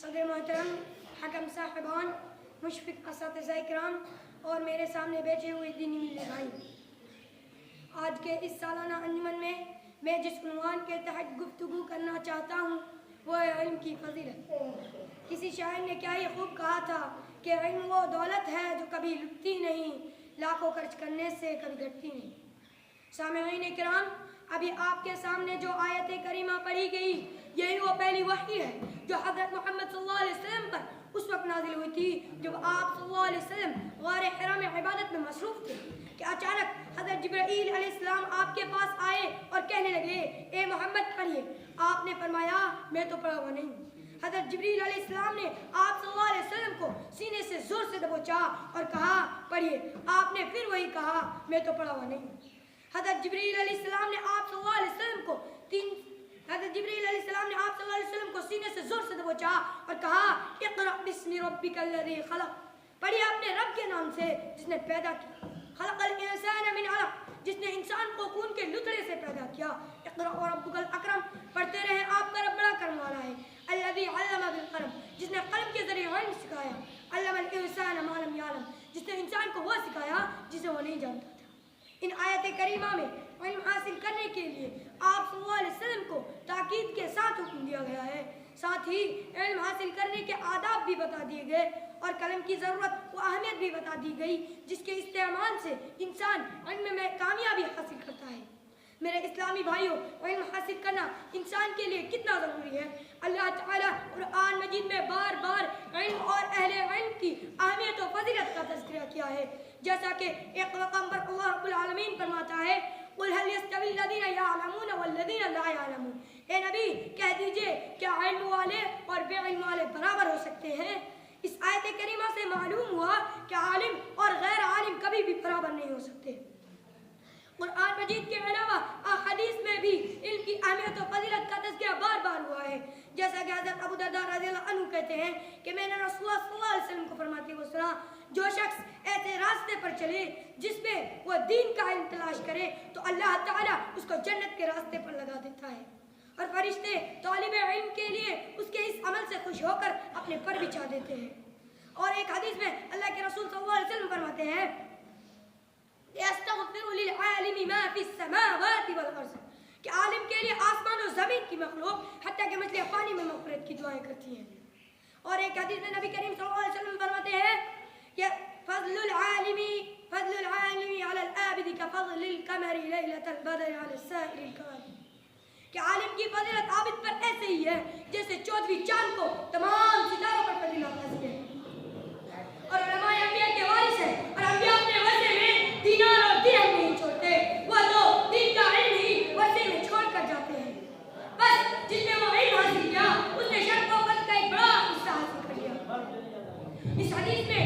सदर मोहतरम हकम साहिबान मुशफिक असातिज़ा इकराम और मेरे सामने बैठे हुए दीनी मिले भाई, आज के इस सालाना अंजुमन में मैं जिस उन्वान के तहत गुफ्तगू करना चाहता हूँ वह है इल्म की फजीलत। किसी शायर ने क्या ये खूब कहा था कि इल्म वो दौलत है जो कभी लुटती नहीं, लाखों खर्च करने से कभी घटती नहीं। सामईन इकराम, अभी आपके सामने जो आयत करीमा पढ़ी गई यही वो पहली वही है जो हज़रत मोहम्मद सल्लल्लाहु अलैहि वसल्लम पर उस वक्त नाजिल हुई थी जब आप सल्लल्लाहु अलैहि वसल्लम गारे हिरा में इबादत में मसरूफ थे कि अचानक हज़रत जिब्राईल अलैहिस्सलाम आपके पास आए और कहने लगे, ए मोहम्मद पढ़िए। आपने फरमाया, मैं तो पढ़ा हुआ नहीं। हज़रत जिब्रील अलैहिस्सलाम ने आप सल्लल्लाहु अलैहि वसल्लम को सीने से जोर से दबोचा और कहा, पढ़िए। आपने फिर वही कहा, मैं तो पढ़ा हुआ नहीं। हज़रत जिब्रील अलैहिस्सलाम ने आप सल्लल्लाहु अलैहि वसल्लम को सीने से जोर से दबोचा और कहा, इक़रा बिस्मि रब्बिकल लज़ी खलक़, पढ़िए अपने रब के नाम से जिसने पैदा किया। खलक़ल इंसान मिन अलक़, जिसने इंसान को खून के लुथड़े से पैदा किया। इक़रा व रब्बुकल अकरम, पढ़ते रहे आपका रब बड़ा करम वाला है। अल्लज़ी अल्लम बिल क़लम, जिसने कलम के जरिए इल्म सिखाया। अल्लमल इंसान मा लम यअलम, जिसने इंसान को वह सिखाया जिसे वो नहीं जानता था। इन आयत करीमा में इल्म हासिल करने के लिए आप सल्लल्लाहु अलैहि वसल्लम को ताकीद के साथ हुक्म दिया गया है। साथ ही इल्म हासिल करने के आदाब भी बता दिए गए और कलम की ज़रूरत व अहमियत भी बता दी गई जिसके इस्तेमाल से इंसान इल्म में कामयाबी हासिल करता है। मेरे इस्लामी भाइयों, इल्म हासिल करना इंसान के लिए कितना ज़रूरी है। अल्लाह ताला कुरान मजीद में बार बार इल्म और अहले इल्म की अहमियत और फजीलत का तज़किरा किया है। जैसा कि एक मकाम पर अल्लाह रब्बुल आलमीन फरमाता है, कुल हल यस्तवी लज़ीना यअलमून वल्लज़ीना ला यअलमून, ए नबी कह दीजिए क्या इल्म वाले और बेइल्म वाले बराबर हो सकते हैं। इस आयत करीमा से मालूम हुआ कि आलिम और गैर आलिम कभी भी बराबर नहीं हो सकते। कुरान मजीद के अलावा हदीस में भी इल्म की अहमियत और फजीलत का तज़किरा बार बार हुआ है। जैसा कि हज़रत अबू दरदा रज़ियल्लाहु अन्हु कहते हैं कि मैंने रसूलुल्लाह सल्लल्लाहु अलैहि वसल्लम को फरमाते हुए सुना, जो शख्स ऐसे रास्ते पर चले जिसमें वह दीन का इल्म तलाश करे तो अल्लाह ताला उसको जन्नत के रास्ते पर लगा देता है और फरिश्ते तालिब इल्म के लिए उसके इस अमल से खुश होकर अपने पर बिछा देते हैं। और एक हदीस में अल्लाह के रसूल सल्लल्लाहु अलैहि वसल्लम फरमाते हैं, यस्तग़फिरु लिल आलिमी मा फिस समावाति वल अर्ज़, कि आलिम के लिए आसमान और ज़मीन की मखलूक हत्ता कि मछलियाँ पानी में मग़फ़िरत की दुआएं करती हैं। और एक हदीस में नबी करीम सल्लल्लाहु अलैहि वसल्लम फरमाते हैं कि फ़ज़्लुल आलिमी अलल आबिदी कफ़ज़्लिल क़मरी लैलतल बदरि अला साइरिल कवाकिब, कि आलिम की फजीलत आबिद पर ऐसे ही है जैसे 14वीं चांद को तमाम सितारों पर फजीलत हासिल है। और उलमाए अंबिया के वारिस है और अंबिया अपने वज़े में दीनार और दिरहम नहीं छोड़ते, वह तो दीन का इल्म ही वज़े में छोड़ कर जाते हैं। बस जिसने वो इल्म हासिल किया उसने शर्फ व कद्र का एक बड़ा हिस्सा हासिल कर लिया। इस हदीस में